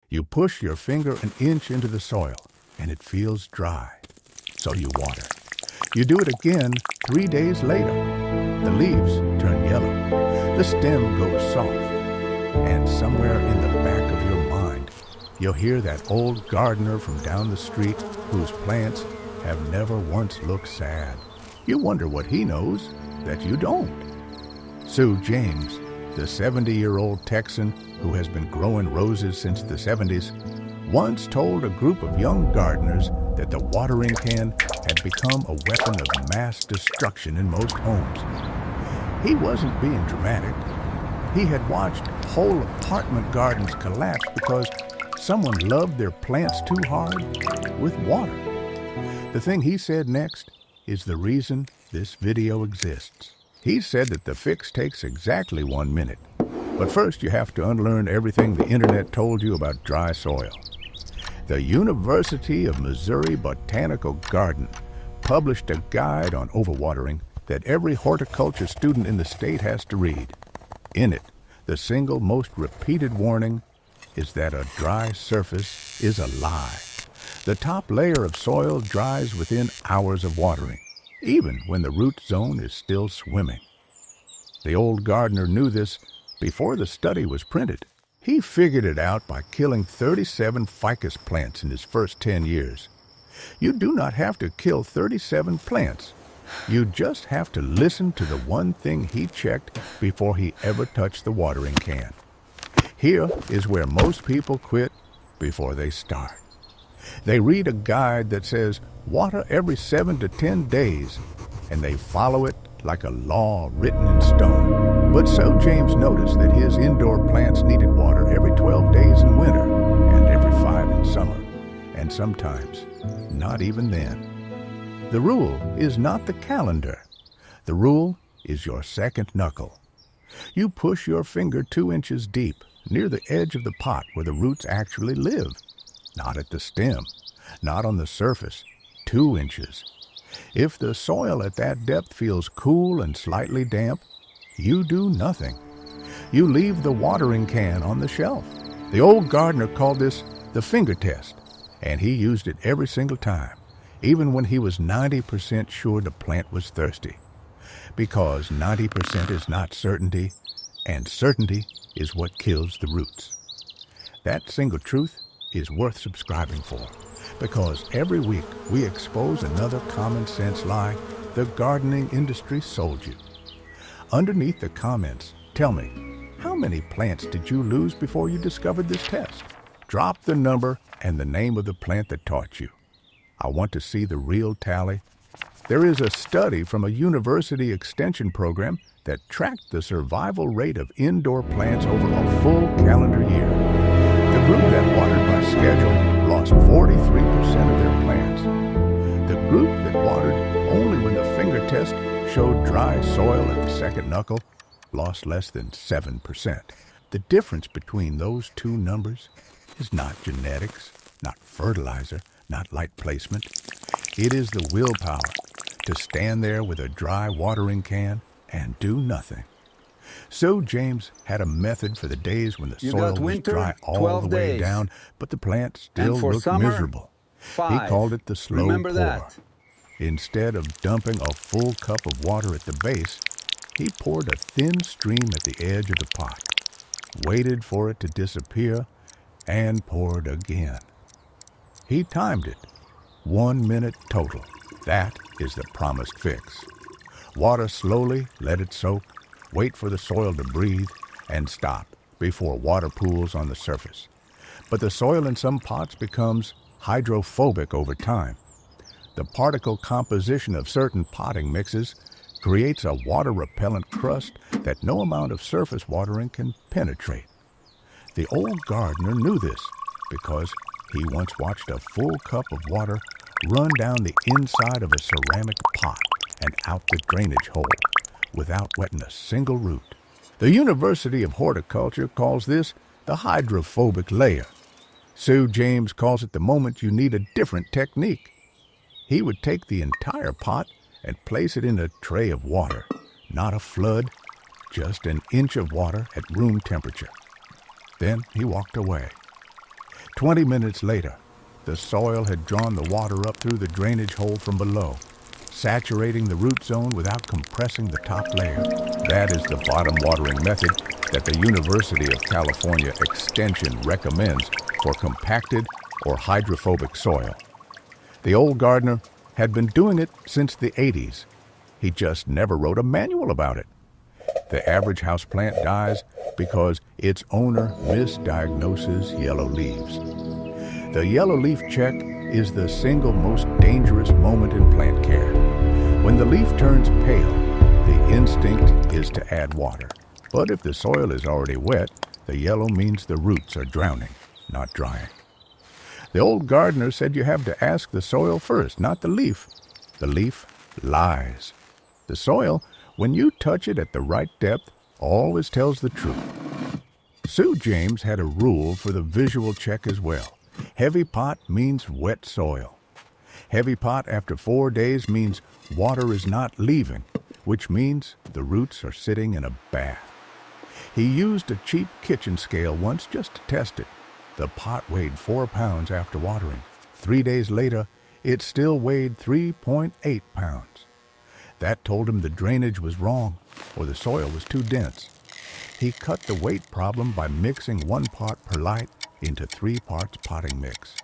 You push your finger an inch into the soil, and it feels dry. So you water. You do it again 3 days later. The leaves turn yellow. The stem goes soft. And somewhere in the back of your mind, you'll hear that old gardener from down the street whose plants have never once looked sad. You wonder what he knows that you don't. Sue James, the 70-year-old Texan who has been growing roses since the 70s, once told a group of young gardeners that the watering can had become a weapon of mass destruction in most homes. He wasn't being dramatic. He had watched whole apartment gardens collapse because someone loved their plants too hard with water. The thing he said next is the reason this video exists. He said that the fix takes exactly 1 minute. But first you have to unlearn everything the internet told you about dry soil. The University of Missouri Botanical Garden published a guide on overwatering that every horticulture student in the state has to read. In it, the single most repeated warning is that a dry surface is a lie. The top layer of soil dries within hours of watering, even when the root zone is still swimming. The old gardener knew this before the study was printed. He figured it out by killing 37 ficus plants in his first 10 years. You do not have to kill 37 plants. You just have to listen to the one thing he checked before he ever touched the watering can. Here is where most people quit before they start. They read a guide that says water every 7 to 10 days, and they follow it like a law written in stone. But so James noticed that his indoor plants needed water every 12 days in winter and every 5 in summer, and sometimes not even then. The rule is not the calendar. The rule is your second knuckle. You push your finger 2 inches deep, near the edge of the pot where the roots actually live. Not at the stem, not on the surface, 2 inches. If the soil at that depth feels cool and slightly damp, you do nothing. You leave the watering can on the shelf. The old gardener called this the finger test, and he used it every single time, even when he was 90% sure the plant was thirsty. Because 90% is not certainty, and certainty is what kills the roots. That single truth is worth subscribing for, because every week we expose another common sense lie the gardening industry sold you. Underneath the comments, tell me, how many plants did you lose before you discovered this test? Drop the number and the name of the plant that taught you. I want to see the real tally. There is a study from a university extension program that tracked the survival rate of indoor plants over a full calendar year. The group that watered by schedule lost 43% of their plants. The group that watered only when the finger test showed dry soil at the second knuckle lost less than 7%. The difference between those two numbers is not genetics, not fertilizer, not light placement. It is the willpower to stand there with a dry watering can and do nothing. So James had a method for the days when the soil was dry all the way down, but the plant still looked miserable. 5. He called it the slow Remember pour. that. Instead of dumping a full cup of water at the base, he poured a thin stream at the edge of the pot, waited for it to disappear, and poured again. He timed it. 1 minute total. That is the promised fix. Water slowly, let it soak, wait for the soil to breathe, and stop before water pools on the surface. But the soil in some pots becomes hydrophobic over time. The particle composition of certain potting mixes creates a water-repellent crust that no amount of surface watering can penetrate. The old gardener knew this because he once watched a full cup of water run down the inside of a ceramic pot and out the drainage hole without wetting a single root. The University of Horticulture calls this the hydrophobic layer. Sue James calls it the moment you need a different technique. He would take the entire pot and place it in a tray of water, not a flood, just an inch of water at room temperature. Then he walked away. 20 minutes later, the soil had drawn the water up through the drainage hole from below, saturating the root zone without compressing the top layer. That is the bottom watering method that the University of California Extension recommends for compacted or hydrophobic soil. The old gardener had been doing it since the 80s. He just never wrote a manual about it. The average houseplant dies because its owner misdiagnoses yellow leaves. The yellow leaf check is the single most dangerous moment in plant care. When the leaf turns pale, the instinct is to add water. But if the soil is already wet, the yellow means the roots are drowning, not drying. The old gardener said you have to ask the soil first, not the leaf. The leaf lies. The soil, when you touch it at the right depth, always tells the truth. Sue James had a rule for the visual check as well. Heavy pot means wet soil. Heavy pot after 4 days means water is not leaving, which means the roots are sitting in a bath. He used a cheap kitchen scale once just to test it. The pot weighed 4 pounds after watering. 3 days later, it still weighed 3.8 pounds. That told him the drainage was wrong or the soil was too dense. He cut the weight problem by mixing 1 part perlite into 3 parts potting mix.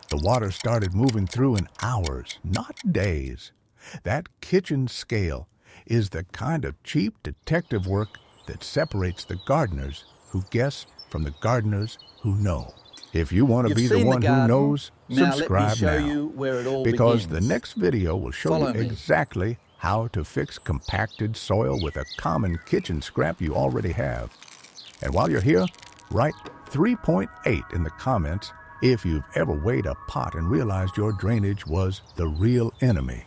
The water started moving through in hours, not days. That kitchen scale is the kind of cheap detective work that separates the gardeners who guess from the gardeners who know. If you want to be the one who knows, subscribe now. Because the next video will show you exactly how to fix compacted soil with a common kitchen scrap you already have. And while you're here, write 3.8 in the comments if you've ever weighed a pot and realized your drainage was the real enemy.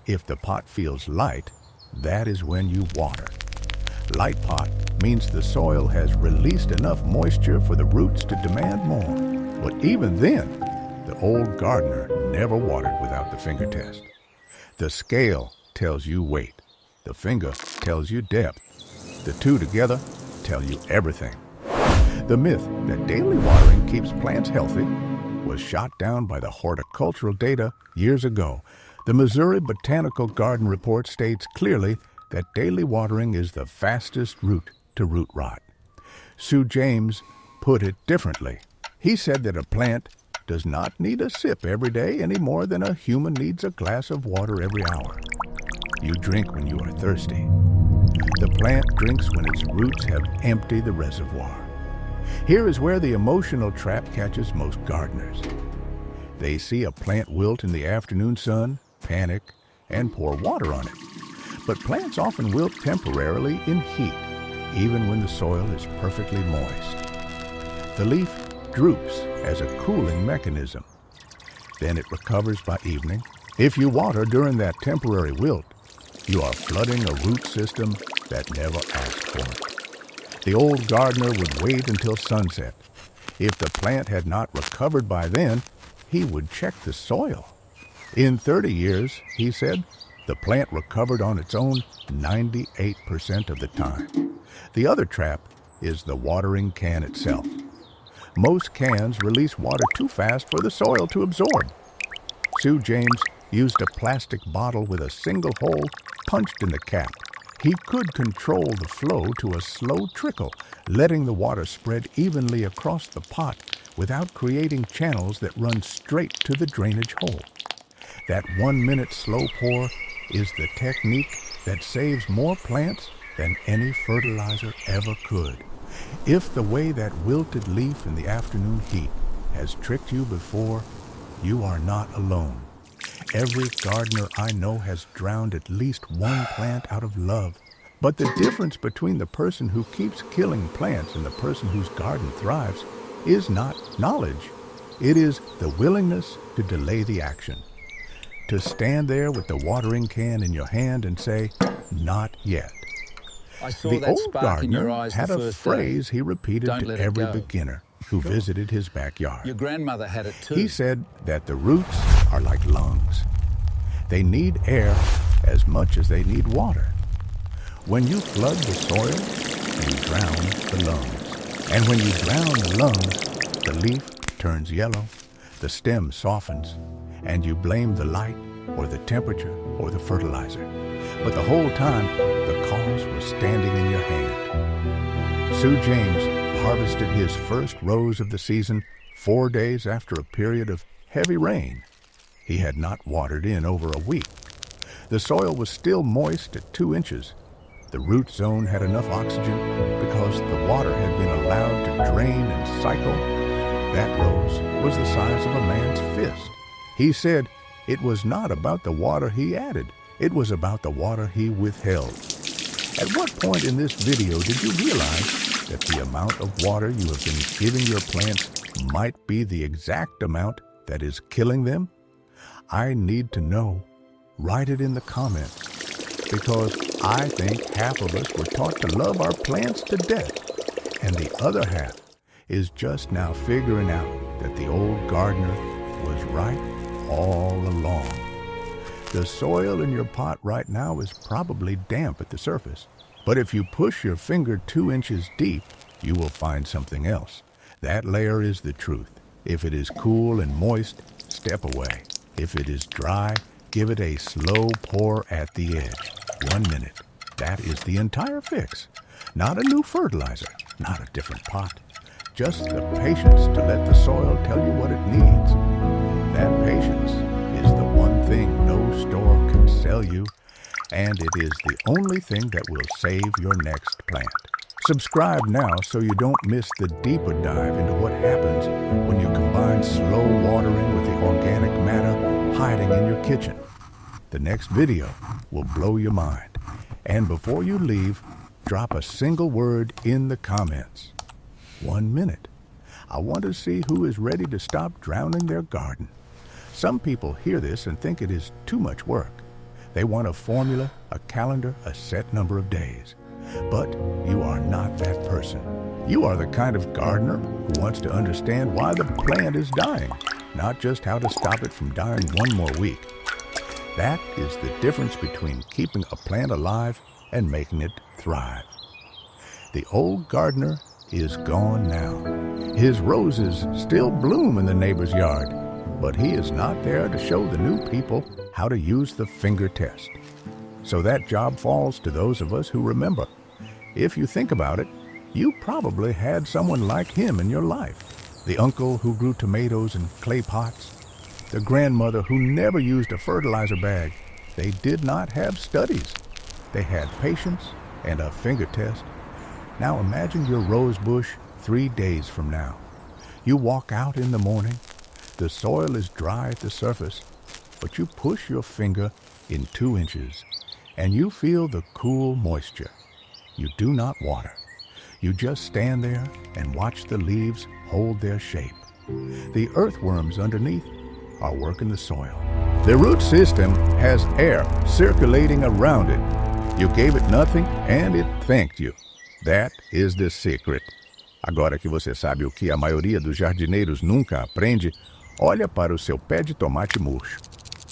If the pot feels light, that is when you water. Light pot means the soil has released enough moisture for the roots to demand more. But even then, the old gardener never watered without the finger test. The scale tells you weight. The finger tells you depth. The two together tell you everything. The myth that daily watering keeps plants healthy was shot down by the horticultural data years ago. The Missouri Botanical Garden Report states clearly that daily watering is the fastest route to root rot. Sue James put it differently. He said that a plant does not need a sip every day any more than a human needs a glass of water every hour. You drink when you are thirsty. The plant drinks when its roots have emptied the reservoir. Here is where the emotional trap catches most gardeners. They see a plant wilt in the afternoon sun, panic, and pour water on it. But plants often wilt temporarily in heat, even when the soil is perfectly moist. The leaf droops as a cooling mechanism. Then it recovers by evening. If you water during that temporary wilt, you are flooding a root system that never asked for it. The old gardener would wait until sunset. If the plant had not recovered by then, he would check the soil. In 30 years, he said, the plant recovered on its own 98% of the time. The other trap is the watering can itself. Most cans release water too fast for the soil to absorb. Sue James used a plastic bottle with a single hole punched in the cap. He could control the flow to a slow trickle, letting the water spread evenly across the pot without creating channels that run straight to the drainage hole. That 1-minute slow pour is the technique that saves more plants than any fertilizer ever could. If the way that wilted leaf in the afternoon heat has tricked you before, you are not alone. Every gardener I know has drowned at least one plant out of love. But the difference between the person who keeps killing plants and the person whose garden thrives is not knowledge. It is the willingness to delay the action. To stand there with the watering can in your hand and say, "Not yet." The old gardener had a phrase he repeated to every beginner who visited his backyard. Your grandmother had it too. He said that the roots are like lungs. They need air as much as they need water. When you flood the soil, you drown the lungs. And when you drown the lungs, the leaf turns yellow, the stem softens, and you blame the light or the temperature or the fertilizer. But the whole time, the cause was standing in your hand. Sue James harvested his first rows of the season 4 days after a period of heavy rain. He had not watered in over a week. The soil was still moist at 2 inches. The root zone had enough oxygen because the water had been allowed to drain and cycle. That rose was the size of a man's fist. He said it was not about the water he added. It was about the water he withheld. At what point in this video did you realize that the amount of water you have been giving your plants might be the exact amount that is killing them? I need to know. Write it in the comments, because I think half of us were taught to love our plants to death, and the other half is just now figuring out that the old gardener was right all along. The soil in your pot right now is probably damp at the surface, but if you push your finger 2 inches deep, you will find something else. That layer is the truth. If it is cool and moist, step away. If it is dry, give it a slow pour at the edge. 1 minute. That is the entire fix. Not a new fertilizer, not a different pot. Just the patience to let the soil tell you what it needs. That patience is the one thing no store can sell you, and it is the only thing that will save your next plant. Subscribe now so you don't miss the deeper dive into what happens when you combine slow watering with the organic matter hiding in your kitchen. The next video will blow your mind. And before you leave, drop a single word in the comments. 1 minute. I want to see who is ready to stop drowning their garden. Some people hear this and think it is too much work. They want a formula, a calendar, a set number of days. But you are not that person. You are the kind of gardener who wants to understand why the plant is dying, not just how to stop it from dying 1 more week. That is the difference between keeping a plant alive and making it thrive. The old gardener is gone now. His roses still bloom in the neighbor's yard, but he is not there to show the new people how to use the finger test. So that job falls to those of us who remember. If you think about it, you probably had someone like him in your life. The uncle who grew tomatoes in clay pots. The grandmother who never used a fertilizer bag. They did not have studies. They had patience and a finger test. Now imagine your rose bush 3 days from now. You walk out in the morning. The soil is dry at the surface, but you push your finger in 2 inches, and you feel the cool moisture. You do not water. You just stand there and watch the leaves hold their shape. The earthworms underneath are working the soil. The root system has air circulating around it. You gave it nothing and it thanked you. That is the secret. Agora que você sabe o que a maioria dos jardineiros nunca aprende, olha para o seu pé de tomate murcho.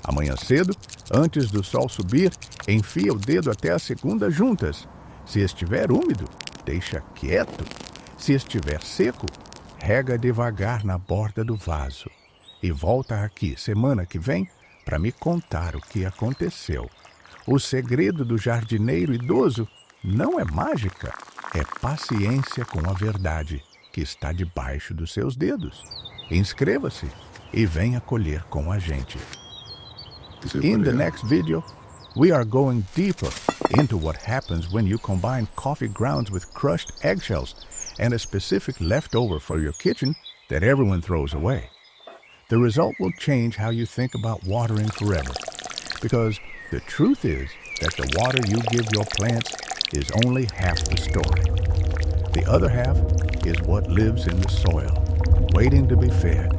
Amanhã cedo, antes do sol subir, enfia o dedo até as segundas juntas. Se estiver úmido, deixa quieto. Se estiver seco, rega devagar na borda do vaso. E volta aqui semana que vem para me contar o que aconteceu. O segredo do jardineiro idoso não é mágica, é paciência com a verdade que está debaixo dos seus dedos. Inscreva-se e venha colher com a gente. In the next video, we are going deeper into what happens when you combine coffee grounds with crushed eggshells and a specific leftover for your kitchen that everyone throws away. The result will change how you think about watering forever, because the truth is that the water you give your plants is only half the story. The other half is what lives in the soil, waiting to be fed.